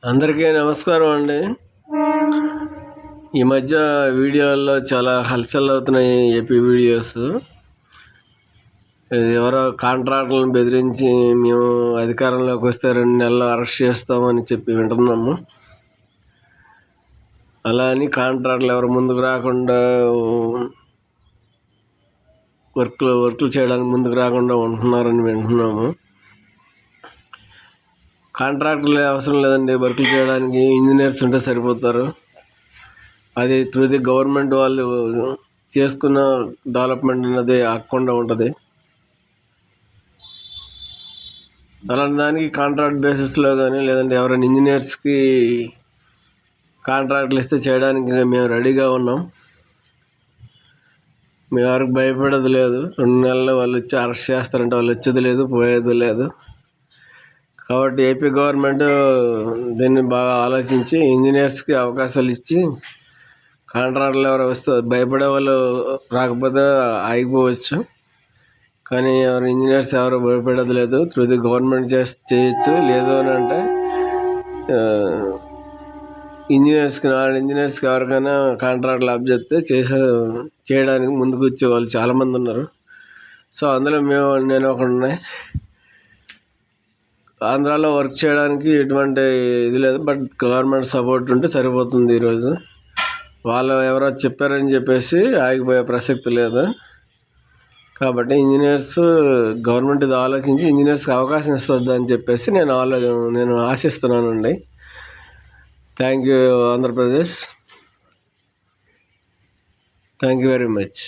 అందరికీ నమస్కారం అండి. ఈ మధ్య వీడియోల్లో చాలా హల్చల్ అవుతున్నాయి ఏపీ వీడియోస్. ఎవరో కాంట్రాక్టర్లను బెదిరించి మేము అధికారంలోకి వస్తే 2 నెలల్లో అరెస్ట్ చేస్తామని చెప్పి వింటున్నాము. అలా అని కాంట్రాక్టర్లు ఎవరు ముందుకు రాకుండా వర్క్లు చేయడానికి ముందుకు రాకుండా ఉంటున్నారని వింటున్నాము. కాంట్రాక్టర్లు అవసరం లేదండి వర్క్లు చేయడానికి, ఇంజనీర్స్ ఉంటే సరిపోతారు. అది త్రూ ది గవర్నమెంట్ వాళ్ళు చేసుకున్న డెవలప్మెంట్ అన్నది ఆగకుండా ఉంటుంది. అలాంటి దానికి కాంట్రాక్ట్ బేసిస్లో కానీ లేదంటే ఎవరైనా ఇంజనీర్స్కి కాంట్రాక్ట్లు ఇస్తే చేయడానికి మేము రెడీగా ఉన్నాం. మేము ఎవరికి భయపడేది లేదు. 2 నెలల్లో వాళ్ళు వచ్చి అరెస్ట్ చేస్తారంటే వాళ్ళు వచ్చేది లేదు, పోయేది లేదు. కాబట్టి ఏపీ గవర్నమెంట్ దీన్ని బాగా ఆలోచించి ఇంజనీర్స్కి అవకాశాలు ఇచ్చి కాంట్రాక్టర్లు ఎవరు వస్తే భయపడే వాళ్ళు రాకపోతే ఆగిపోవచ్చు. కానీ ఎవరు ఇంజనీర్స్ ఎవరు భయపడేది లేదు. త్రూ ది గవర్నమెంట్ చేయొచ్చు. లేదు అని అంటే ఇంజనీర్స్కి ఎవరికైనా కాంట్రాక్ట్లు చెప్తే చేయడానికి ముందుకు వచ్చే వాళ్ళు చాలామంది ఉన్నారు. సో అందులో నేను ఒకడిని. ఆంధ్రాలో వర్క్ చేయడానికి ఎటువంటి ఇది లేదు, బట్ గవర్నమెంట్ సపోర్ట్ ఉంటే సరిపోతుంది. ఈరోజు వాళ్ళు ఎవరో చెప్పారని చెప్పేసి ఆగిపోయే ప్రసక్తి లేదు. కాబట్టి ఇంజనీర్స్ గవర్నమెంట్ ఇది ఆలోచించి ఇంజనీర్స్కి అవకాశం ఇస్తుంది అని చెప్పేసి నేను ఆశిస్తున్నానండి. Thank you Andhra Pradesh. Thank you very much.